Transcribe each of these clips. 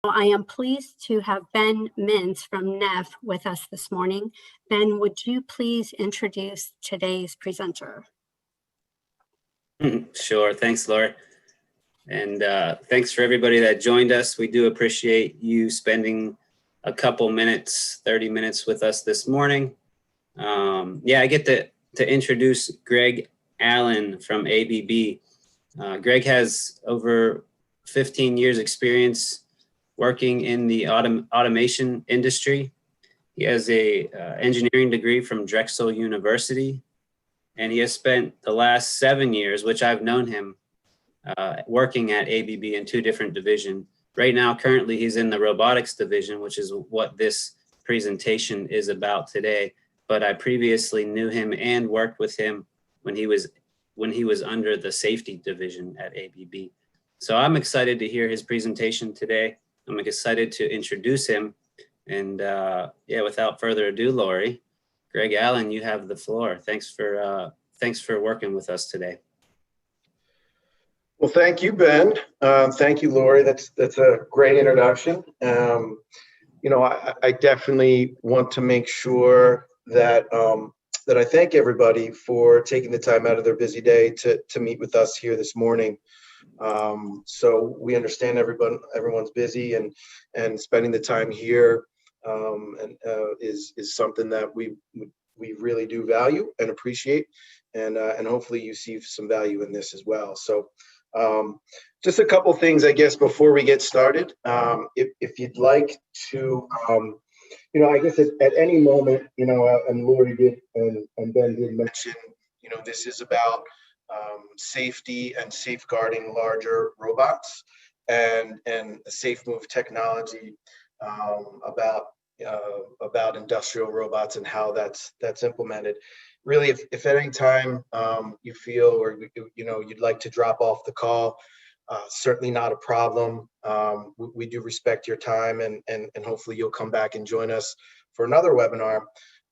I am pleased to have Ben Mintz from NEF with us this morning. Ben, would you please introduce today's presenter? Sure. Thanks, Laura. And thanks for everybody that joined us. We do appreciate you spending a couple minutes, 30 minutes with us this morning. I get to introduce Greg Allen from ABB. Greg has over 15 years experience working in the automation industry. He has a engineering degree from Drexel University, and he has spent the last 7 years, which I've known him, working at ABB in 2 different divisions. Right now, currently, he's in the robotics division, which is what this presentation is about today. But I previously knew him and worked with him when he was under the safety division at ABB. So I'm excited to hear his presentation today. I'm excited to introduce him. And without further ado, Lori, Greg Allen, you have the floor. Thanks for working with us today. Well, thank you, Ben. Thank you, Lori. That's a great introduction. I definitely want to make sure that that I thank everybody for taking the time out of their busy day to meet with us here this morning. So we understand everyone's busy, and spending the time here is something that we really do value and appreciate, and hopefully you see some value in this as well. So just a couple things, I guess, before we get started. If you'd like to, I guess at any moment, and Lori did and Ben did mention, this is about safety and safeguarding larger robots, and the SafeMove technology, about industrial robots and how that's implemented. Really, if at any time you feel or you'd like to drop off the call, certainly not a problem. We do respect your time, and hopefully you'll come back and join us for another webinar.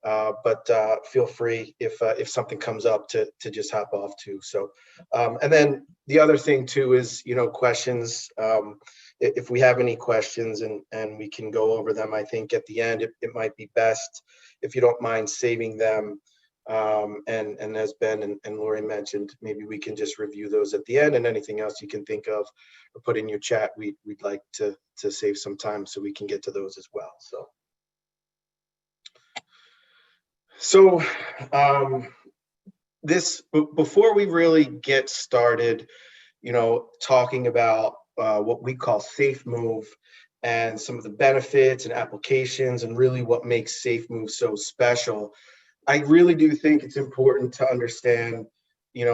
But feel free if something comes up to just hop off too. So, and then the other thing too is, questions. If we have any questions and we can go over them, I think at the end it might be best if you don't mind saving them. And as Ben and Lori mentioned, maybe we can just review those at the end, and anything else you can think of or put in your chat, we'd like to save some time so we can get to those as well. So before we really get started, talking about what we call SafeMove and some of the benefits and applications and really what makes SafeMove so special, I really do think it's important to understand,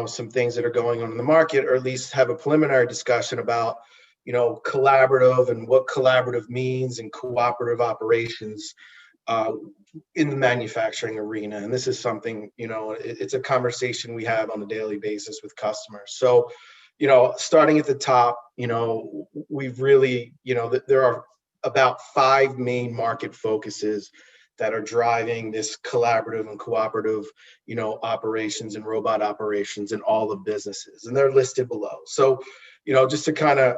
some things that are going on in the market, or at least have a preliminary discussion about, collaborative and what collaborative means and cooperative operations in the manufacturing arena. And this is something, it's a conversation we have on a daily basis with customers. So, starting at the top, we've really, there are about 5 main market focuses that are driving this collaborative and cooperative, operations and robot operations in all the businesses, and they're listed below. So, just to kind of,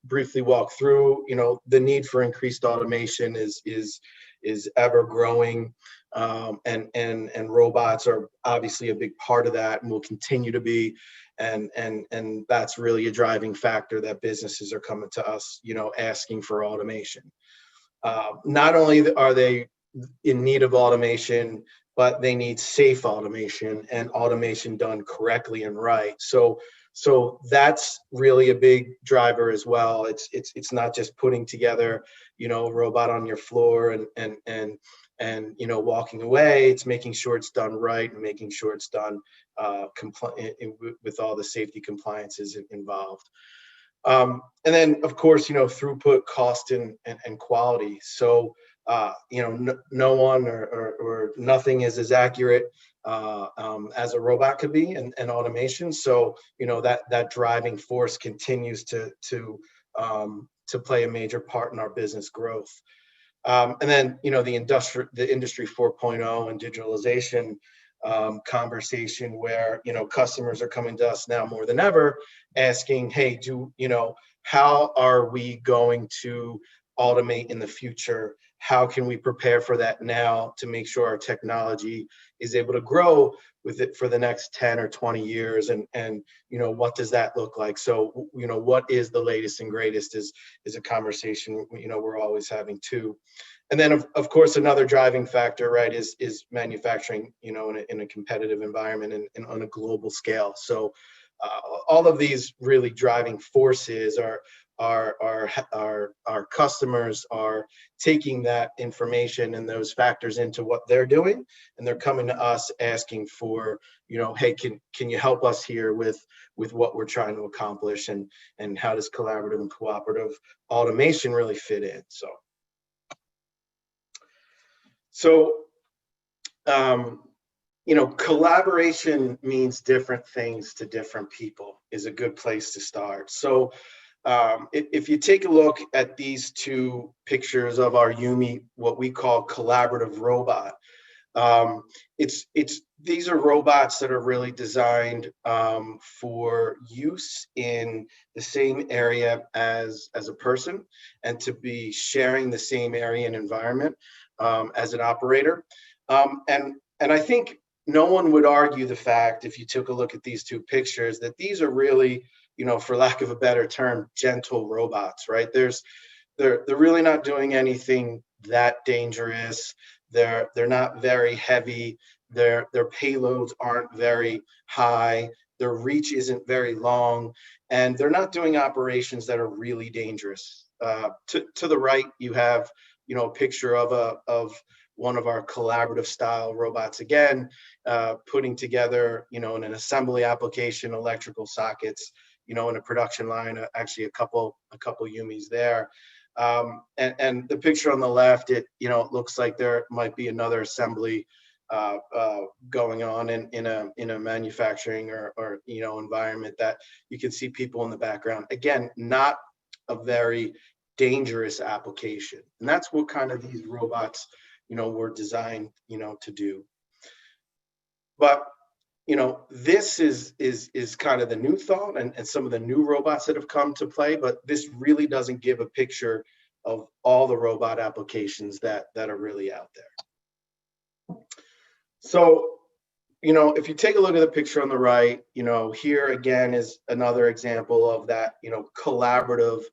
briefly walk through, the need for increased automation is ever growing, and robots are obviously a big part of that and will continue to be, and that's really a driving factor that businesses are coming to us, asking for automation. Not only are they in need of automation, but they need safe automation and automation done correctly and right. So that's really a big driver as well. It's not just putting together, a robot on your floor and walking away. It's making sure it's done right and making sure it's done with all the safety compliances involved. And then, of course, throughput, cost, and quality. So, no one or nothing is as accurate as a robot could be, and automation. So, that driving force continues to play a major part in our business growth. And then, the industry 4.0 and digitalization conversation where, customers are coming to us now more than ever asking, hey, how are we going to automate in the future? How can we prepare for that now to make sure our technology is able to grow with it for the next 10 or 20 years? And what does that look like? So, what is the latest and greatest is a conversation, we're always having too. And then of course, another driving factor, right, is manufacturing, in a competitive environment and on a global scale. So all of these really driving forces are our customers are taking that information and those factors into what they're doing, and they're coming to us asking for, hey, can you help us here with what we're trying to accomplish, and how does collaborative and cooperative automation really fit in? So collaboration means different things to different people is a good place to start. So if you take a look at these two pictures of our Yumi, what we call collaborative robot, these are robots that are really designed for use in the same area as a person, and to be sharing the same area and environment as an operator. And I think no one would argue the fact, if you took a look at these two pictures, that these are really, for lack of a better term, gentle robots, right? They're really not doing anything that dangerous. They're not very heavy. Their payloads aren't very high. Their reach isn't very long, and they're not doing operations that are really dangerous. To the right, you have, a picture of one of our collaborative style robots, again, putting together, in an assembly application, electrical sockets, in a production line, actually a couple Yumis there. And the picture on the left, it looks like there might be another assembly going on in a manufacturing or environment, that you can see people in the background. Again, not a very dangerous application, and that's what kind of these robots were designed to do. But this is kind of the new thought, and some of the new robots that have come to play, but this really doesn't give a picture of all the robot applications that are really out there. So, if you take a look at the picture on the right, here again is another example of that, collaborative,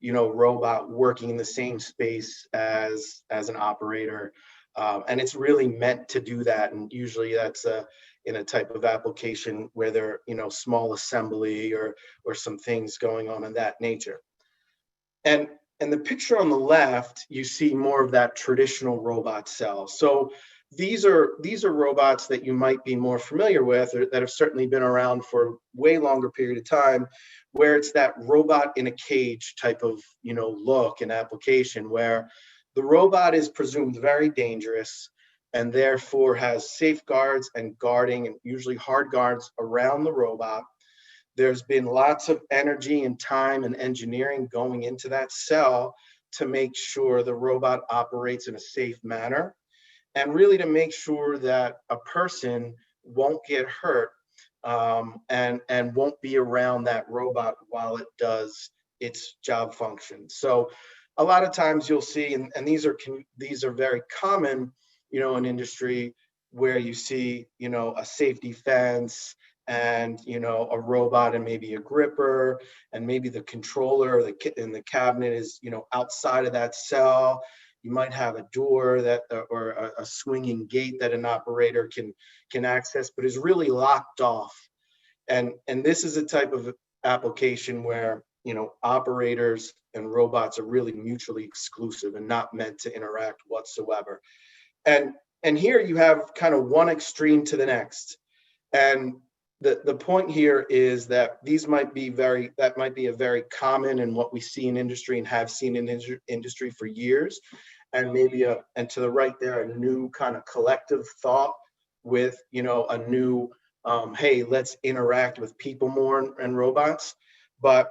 robot working in the same space as an operator. And it's really meant to do that. And usually that's in a type of application where there, small assembly or some things going on in that nature. And the picture on the left, you see more of that traditional robot cell. So these are robots that you might be more familiar with, or that have certainly been around for a way longer period of time, where it's that robot in a cage type of, look and application, where the robot is presumed very dangerous and therefore has safeguards and guarding, and usually hard guards around the robot. There's been lots of energy and time and engineering going into that cell to make sure the robot operates in a safe manner, and really to make sure that a person won't get hurt and won't be around that robot while it does its job function. So a lot of times you'll see, and these are very common, in industry, where you see, a safety fence and, a robot and maybe a gripper, and maybe the controller in the cabinet is, outside of that cell. You might have a door or a swinging gate that an operator can access, but is really locked off. And this is a type of application where, operators and robots are really mutually exclusive and not meant to interact whatsoever. And here you have kind of one extreme to the next. And the point here is that that might be a very common, and what we see in industry and have seen in industry for years. And maybe and to the right there, a new kind of collective thought with, a new, hey, let's interact with people more and robots. But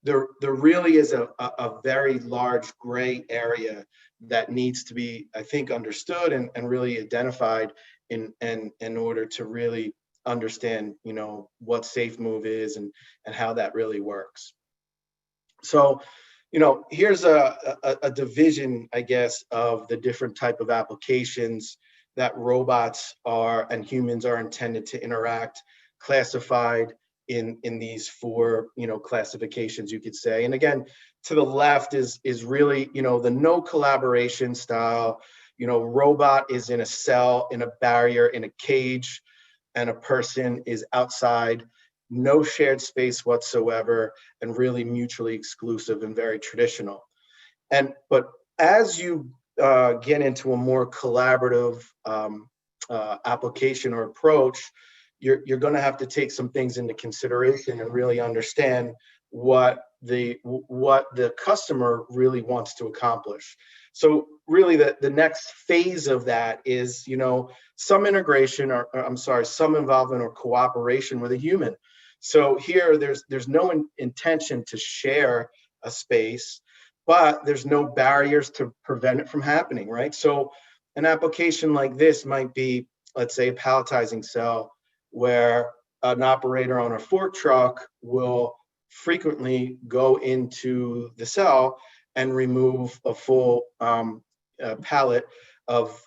there really is a very large gray area that needs to be, I think, understood and really identified in order to really understand, what SafeMove is and how that really works. So, here's a division, I guess, of the different type of applications that robots are and humans are intended to interact, classified in these four, classifications, you could say. And again, to the left is really, the no collaboration style. Robot is in a cell, in a barrier, in a cage, and a person is outside, no shared space whatsoever, and really mutually exclusive and very traditional. But as you get into a more collaborative application or approach, you're going to have to take some things into consideration and really understand what the customer really wants to accomplish. So really the next phase of that is, some integration some involvement or cooperation with a human. So here there's no intention to share a space, but there's no barriers to prevent it from happening, right? So an application like this might be, let's say, a palletizing cell, where an operator on a fork truck will frequently go into the cell and remove a full pallet of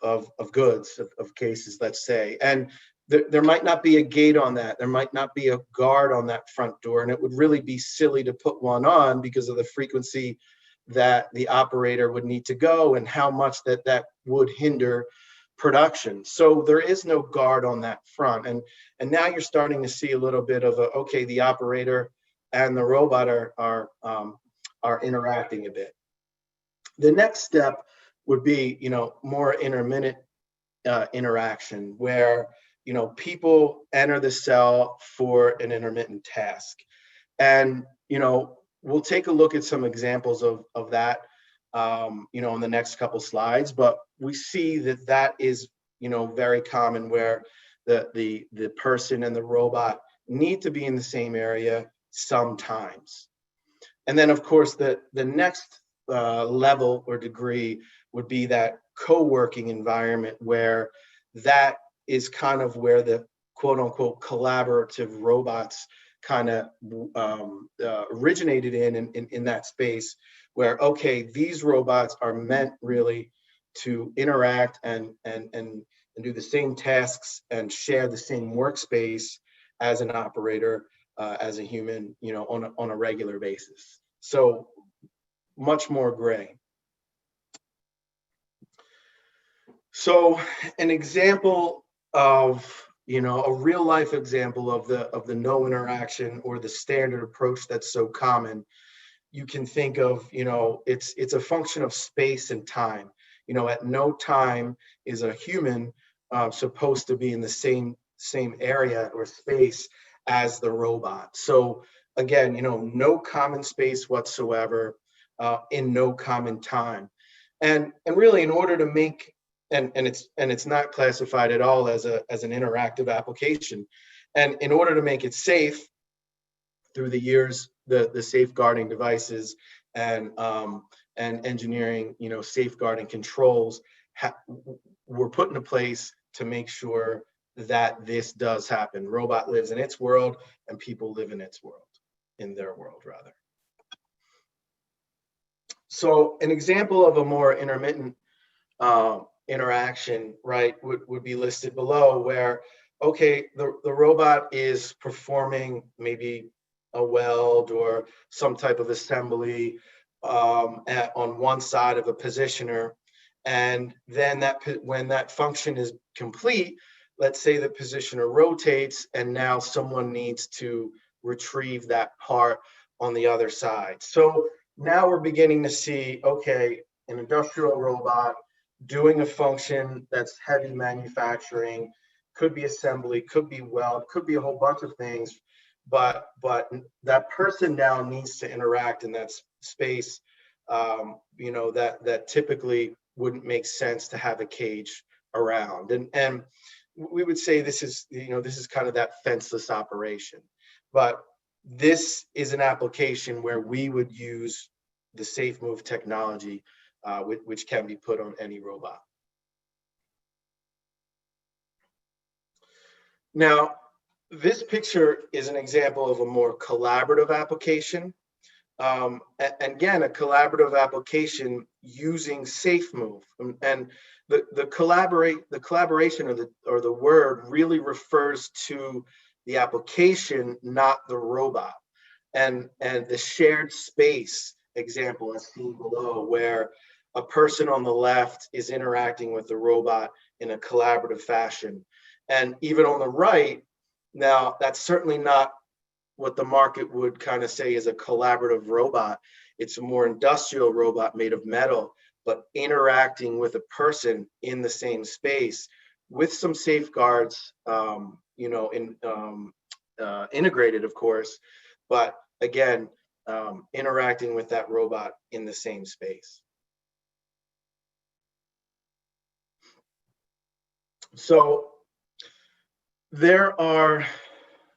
goods, of cases, let's say. And there might not be a gate on that. There might not be a guard on that front door. And it would really be silly to put one on because of the frequency that the operator would need to go and how much that would hinder production. So there is no guard on that front. And now you're starting to see a little bit of okay, the operator and the robot are interacting a bit. The next step would be, more intermittent interaction, where, people enter the cell for an intermittent task. And, we'll take a look at some examples of that, in the next couple slides, but we see that is, very common, where the person and the robot need to be in the same area sometimes. And then, of course, the next level or degree would be that co-working environment, where that is kind of where the quote unquote collaborative robots kind of originated in that space, where, okay, these robots are meant really to interact and do the same tasks and share the same workspace as an operator, as a human, on a regular basis. So much more gray. So an example of, a real life example of the no interaction or the standard approach that's so common, you can think of, it's a function of space and time. At no time is a human supposed to be in the same area or space as the robot. So again, no common space whatsoever, in no common time. And really, in order to make, and it's not classified at all as an interactive application. And in order to make it safe, through the years, the safeguarding devices and engineering, safeguarding controls were put into place to make sure that this does happen. Robot lives in its world and people live in their world rather. So an example of a more intermittent interaction, right, would be listed below, where, okay, the robot is performing maybe a weld or some type of assembly on one side of a positioner. And then when that function is complete, let's say the positioner rotates and now someone needs to retrieve that part on the other side. So now we're beginning to see, okay, an industrial robot doing a function that's heavy manufacturing, could be assembly, could be weld, could be a whole bunch of things, but that person now needs to interact in that space, that typically wouldn't make sense to have a cage around. And we would say this is kind of that fenceless operation. But this is an application where we would use the SafeMove technology, which can be put on any robot. Now, this picture is an example of a more collaborative application. again, a collaborative application using SafeMove, and the collaboration or the word really refers to the application, not the robot. And the shared space example as seen below, where a person on the left is interacting with the robot in a collaborative fashion. And even on the right, now that's certainly not what the market would kind of say is a collaborative robot. It's a more industrial robot made of metal, but interacting with a person in the same space with some safeguards, integrated, of course, but again, interacting with that robot in the same space. So there are,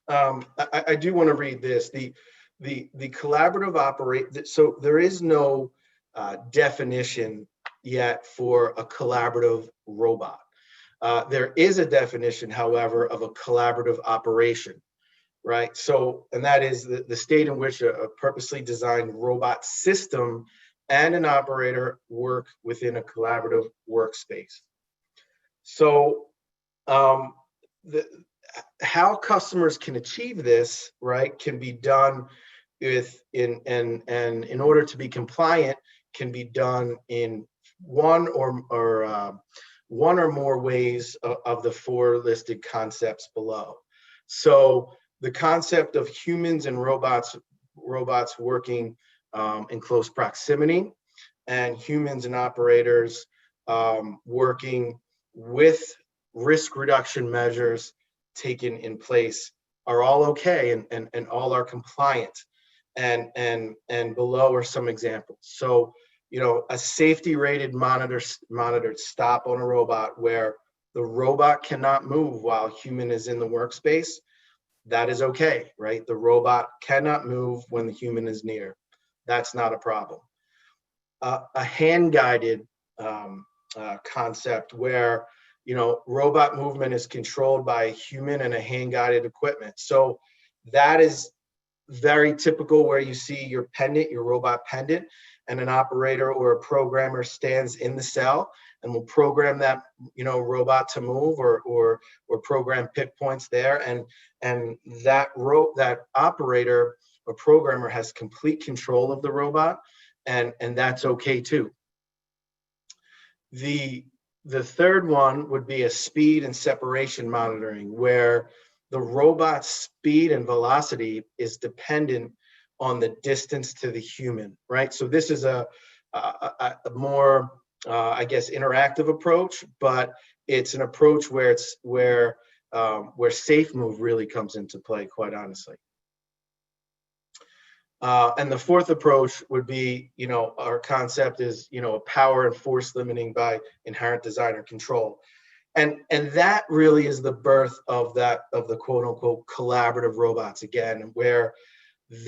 I do want to read this. The collaborative so there is no definition yet for a collaborative robot. There is a definition, however, of a collaborative operation, right? So, and that is the state in which a purposely designed robot system and an operator work within a collaborative workspace. So, how customers can achieve this, right, can be done in order to be compliant, can be done in one or more ways of the four listed concepts below. So the concept of humans and robots working in close proximity, and humans and operators working with risk reduction measures taken in place are all okay and all are compliant. And below are some examples. So, a safety rated monitored stop on a robot where the robot cannot move while human is in the workspace, that is okay, right? The robot cannot move when the human is near. That's not a problem. A hand-guided concept where, robot movement is controlled by a human and a hand-guided equipment. So that is very typical, where you see your robot pendant, and an operator or a programmer stands in the cell and will program that, robot to move or program pick points there. And that operator or programmer has complete control of the robot, and that's okay too. The third one would be a speed and separation monitoring, where the robot's speed and velocity is dependent on the distance to the human, right? So this is a more, I guess, interactive approach, but it's an approach where SafeMove really comes into play, quite honestly. And the fourth approach would be, our concept is, power and force limiting by inherent design or control. And that really is the birth of the quote unquote collaborative robots, again, where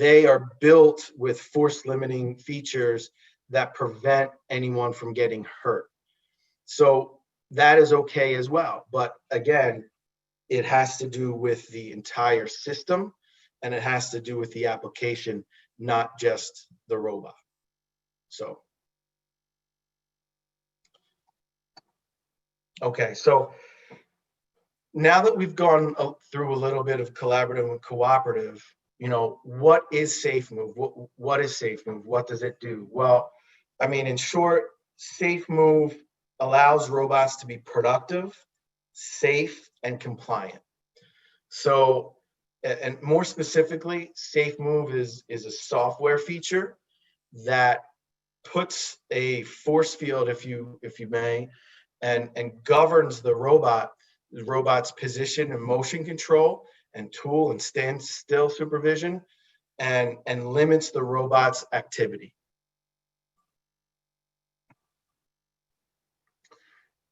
they are built with force limiting features that prevent anyone from getting hurt. So that is okay as well. But again, it has to do with the entire system, and it has to do with the application, not just the robot. So, okay, so now that we've gone through a little bit of collaborative and cooperative, what is SafeMove? What is SafeMove? What does it do? Well, I mean, in short, SafeMove allows robots to be productive, safe, and compliant. So, and more specifically, SafeMove is a software feature that puts a force field, if you may, and governs the robot's position and motion control and tool and standstill supervision, and limits the robot's activity.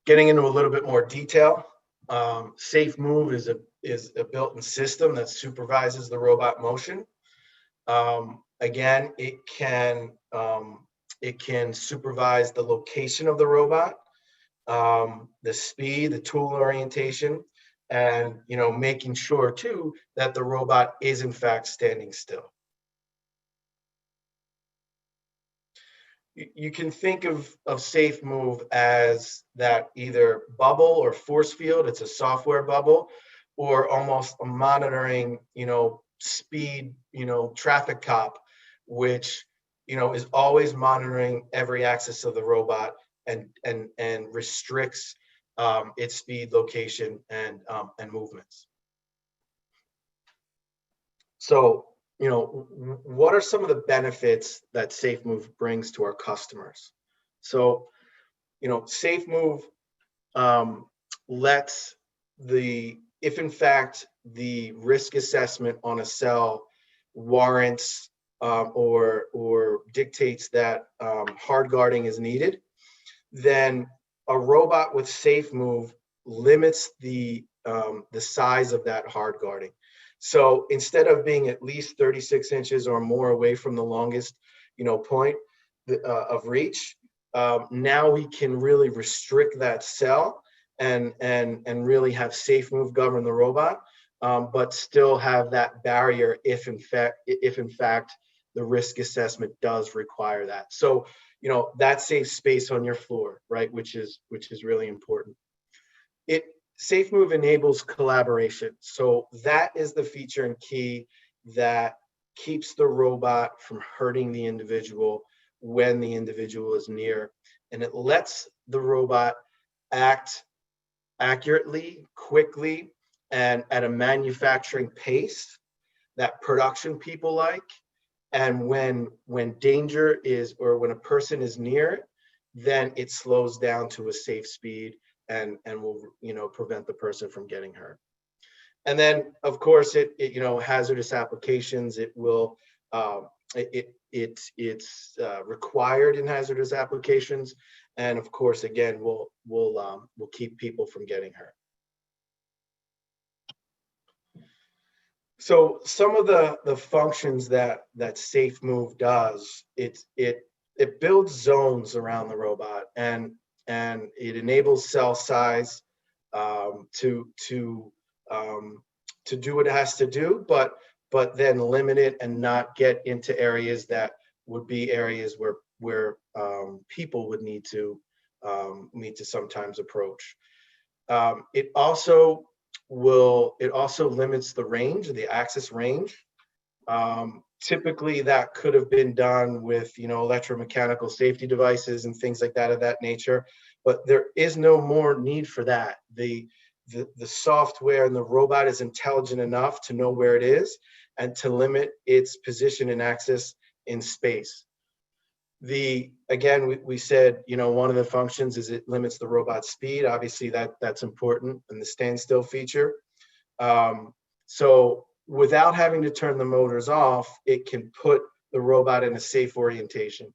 Getting into a little bit more detail, SafeMove is a built-in system that supervises the robot motion. Again, it can supervise the location of the robot, the speed, the tool orientation, and making sure too that the robot is in fact standing still. you can think of SafeMove as that either bubble or force field. It's a software bubble, or almost a monitoring, speed, traffic cop, which, is always monitoring every axis of the robot and restricts its speed, location, and movements. So, what are some of the benefits that SafeMove brings to our customers? So, SafeMove lets if in fact the risk assessment on a cell warrants or dictates that hard guarding is needed, then a robot with SafeMove limits the size of that hard guarding. So instead of being at least 36 inches or more away from the longest, point of reach, now we can really restrict that cell and really have SafeMove govern the robot, but still have that barrier if in fact the risk assessment does require that. So, that saves space on your floor, right? Which is really important. SafeMove enables collaboration. So that is the feature and key that keeps the robot from hurting the individual when the individual is near. And it lets the robot act accurately, quickly, and at a manufacturing pace that production people like. And when danger is, or when a person is near, then it slows down to a safe speed and will prevent the person from getting hurt. And then of course it hazardous applications, it will it's required in hazardous applications, and of course again will keep people from getting hurt. So some of the functions that SafeMove does, it builds zones around the robot, and it enables cell size to do what it has to do, but then limit it and not get into areas that would be areas where people would need to sometimes approach. It also limits the range, the access range. Typically that could have been done with electromechanical safety devices and things like that of that nature, but there is no more need for that. The software and the robot is intelligent enough to know where it is and to limit its position and access in space. Again, we said, one of the functions is it limits the robot's speed. Obviously that's important, and the standstill feature. So without having to turn the motors off, it can put the robot in a safe orientation.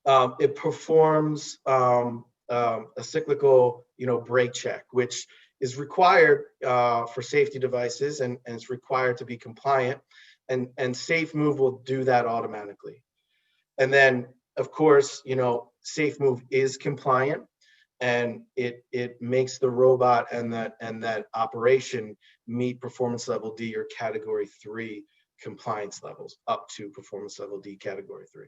It performs a cyclical, brake check, which is required for safety devices, and it's required to be compliant. And SafeMove will do that automatically. And then, of course, SafeMove is compliant, and it makes the robot and that operation meet performance level D or category 3 compliance levels, up to performance level D category 3.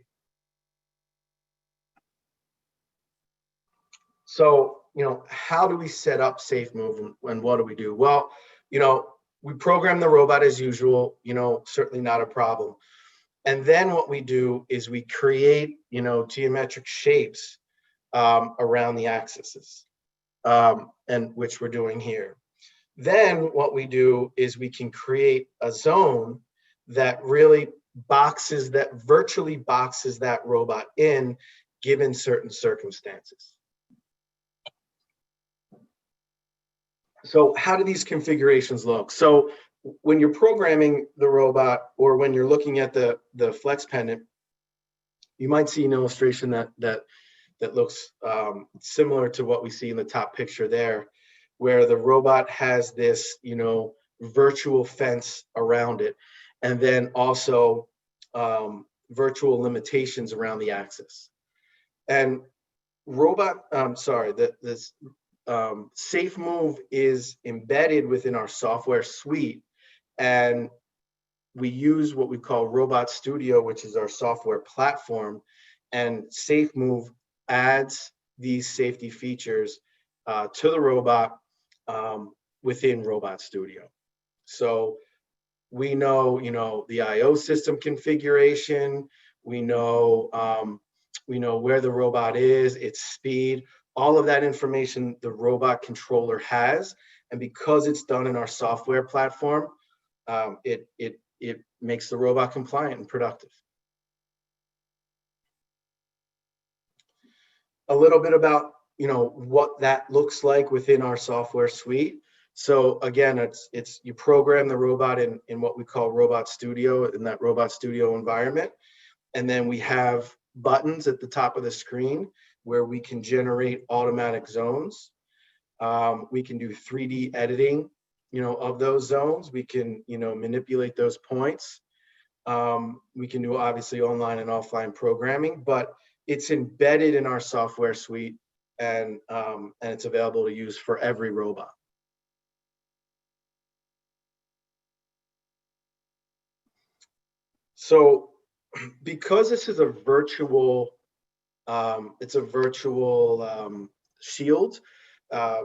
So, how do we set up SafeMove and what do we do? Well, we program the robot as usual, certainly not a problem. And then what we do is we create, geometric shapes around the axes, and which we're doing here. Then what we do is we can create a zone that really virtually boxes that robot in, given certain circumstances. So how do these configurations look? So when you're programming the robot, or when you're looking at the flex pendant, you might see an illustration that looks similar to what we see in the top picture there, where the robot has this, virtual fence around it, and then also virtual limitations around the axis. And SafeMove is embedded within our software suite, and we use what we call Robot Studio, which is our software platform, and SafeMove adds these safety features to the robot within Robot Studio. So we know, the I/O system configuration. We know where the robot is, its speed, all of that information the robot controller has. And because it's done in our software platform, it makes the robot compliant and productive. A little bit about what that looks like within our software suite. So again, it's you program the robot in what we call Robot Studio, in that Robot Studio environment. And then we have buttons at the top of the screen where we can generate automatic zones. We can do 3D editing, of those zones. We can, manipulate those points. We can do obviously online and offline programming, but it's embedded in our software suite, and it's available to use for every robot. So because this is a virtual, shield,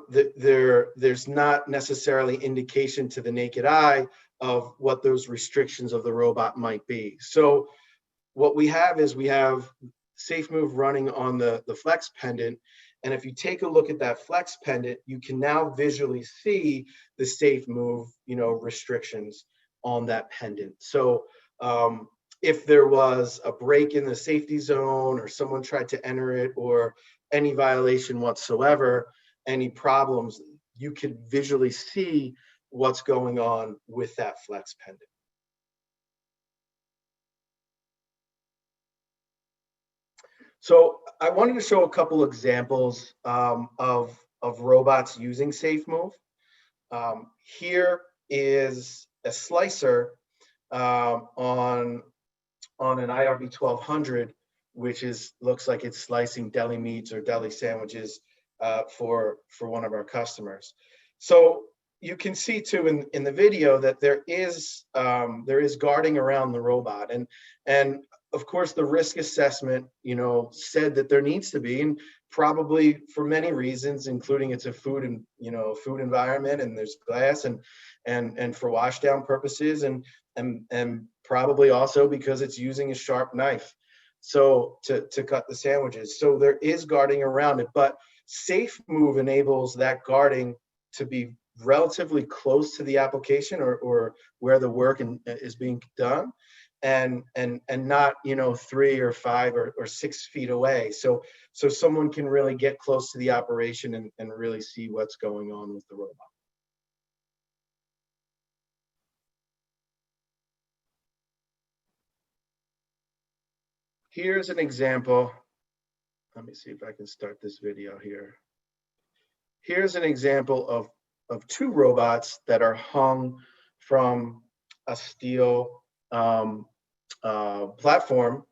there's not necessarily indication to the naked eye of what those restrictions of the robot might be. So what we have is we have SafeMove running on the Flex pendant. And if you take a look at that Flex pendant, you can now visually see the SafeMove, restrictions on that pendant. So if there was a break in the safety zone, or someone tried to enter it, or any violation whatsoever, any problems, you could visually see what's going on with that Flex pendant. So I wanted to show a couple examples of robots using SafeMove. Here is a slicer on an IRB 1200, which looks like it's slicing deli meats or deli sandwiches for one of our customers. So you can see too in the video that there is guarding around the robot, and of course the risk assessment said that there needs to be, and probably for many reasons, including it's a food environment, and there's glass, and for wash down purposes, and probably also because it's using a sharp knife so to cut the sandwiches. So there is guarding around it, but SafeMove enables that guarding to be relatively close to the application or where the work is being done, and not 3 or 5 or 6 feet away, so someone can really get close to the operation and really see what's going on with the robot. Here's an example. Let me see if I can start this video here. Here's an example of 2 robots that are hung from a steel platform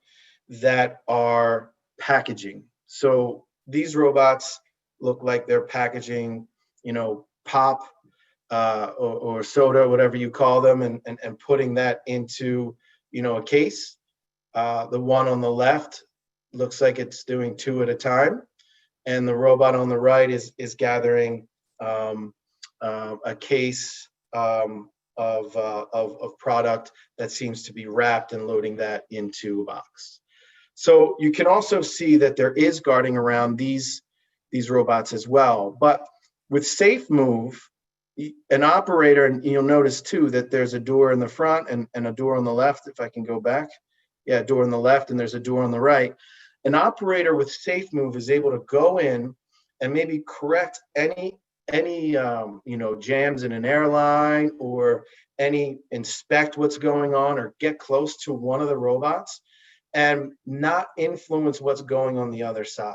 that are packaging. So these robots look like they're packaging, pop or soda, whatever you call them, and putting that into, a case. The one on the left looks like it's doing 2 at a time, and the robot on the right is gathering a case of product that seems to be wrapped and loading that into a box. So you can also see that there is guarding around these robots as well. But with SafeMove, an operator, and you'll notice too that there's a door in the front and a door on the left. If I can go back, yeah, door on the left, and there's a door on the right. An operator with SafeMove is able to go in and maybe correct any jams in an airline, or inspect what's going on, or get close to one of the robots and not influence what's going on the other side.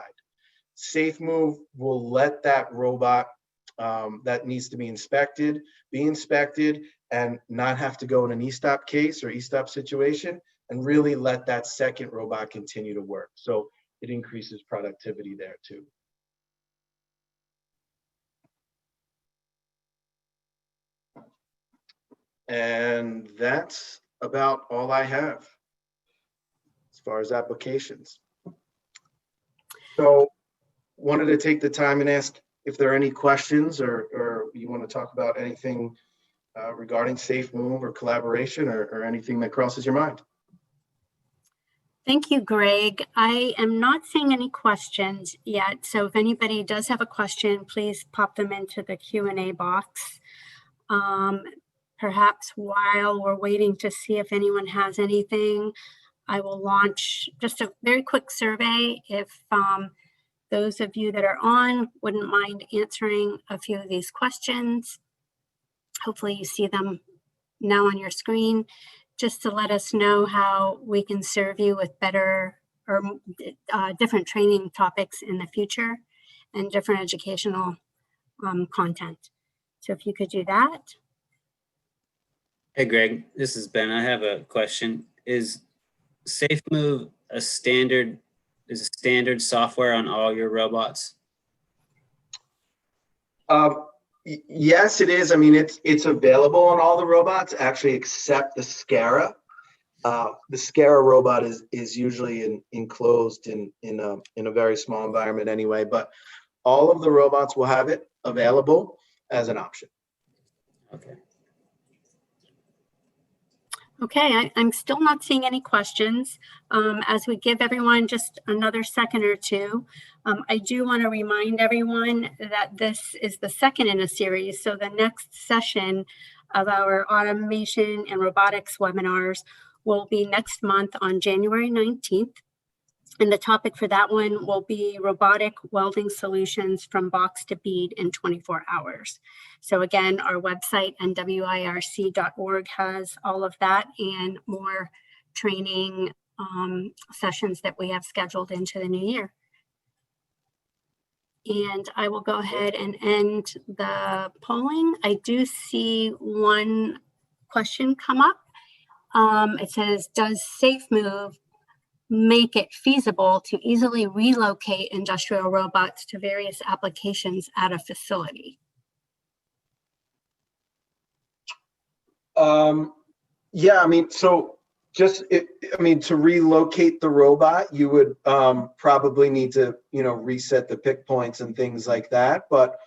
SafeMove will let that robot that needs to be inspected, and not have to go in an e-stop case or e-stop situation, and really let that second robot continue to work. So it increases productivity there too. And that's about all I have as far as applications. So wanted to take the time and ask if there are any questions or you want to talk about anything regarding SafeMove or collaboration or anything that crosses your mind. Thank you, Greg. I am not seeing any questions yet, so if anybody does have a question, please pop them into the Q&A box. Perhaps while we're waiting to see if anyone has anything, I will launch just a very quick survey. If those of you that are on wouldn't mind answering a few of these questions. Hopefully you see them now on your screen, just to let us know how we can serve you with better or different training topics in the future and different educational content. So if you could do that. Hey, Greg, this is Ben. I have a question. Is SafeMove a standard software on all your robots? Yes, it is. I mean, it's available on all the robots, actually, except the SCARA. The SCARA robot is usually enclosed in a very small environment anyway, but all of the robots will have it available as an option. Okay. Okay, I'm still not seeing any questions. As we give everyone just another second or two, I do want to remind everyone that this is the second in a series. So the next session of our automation and robotics webinars will be next month on January 19th. And the topic for that one will be robotic welding solutions from box to bead in 24 hours. So again, our website, nwirc.org, has all of that and more training sessions that we have scheduled into the new year. And I will go ahead and end the polling. I do see one question come up. It says, does SafeMove make it feasible to easily relocate industrial robots to various applications at a facility? Yeah, I mean, so to relocate the robot, you would probably need to, reset the pick points and things like that. But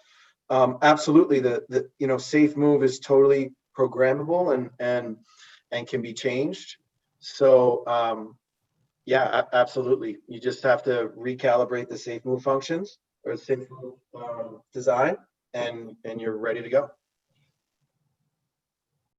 absolutely, the SafeMove is totally programmable and can be changed. So yeah, absolutely. You just have to recalibrate the SafeMove functions or SafeMove design, and you're ready to go.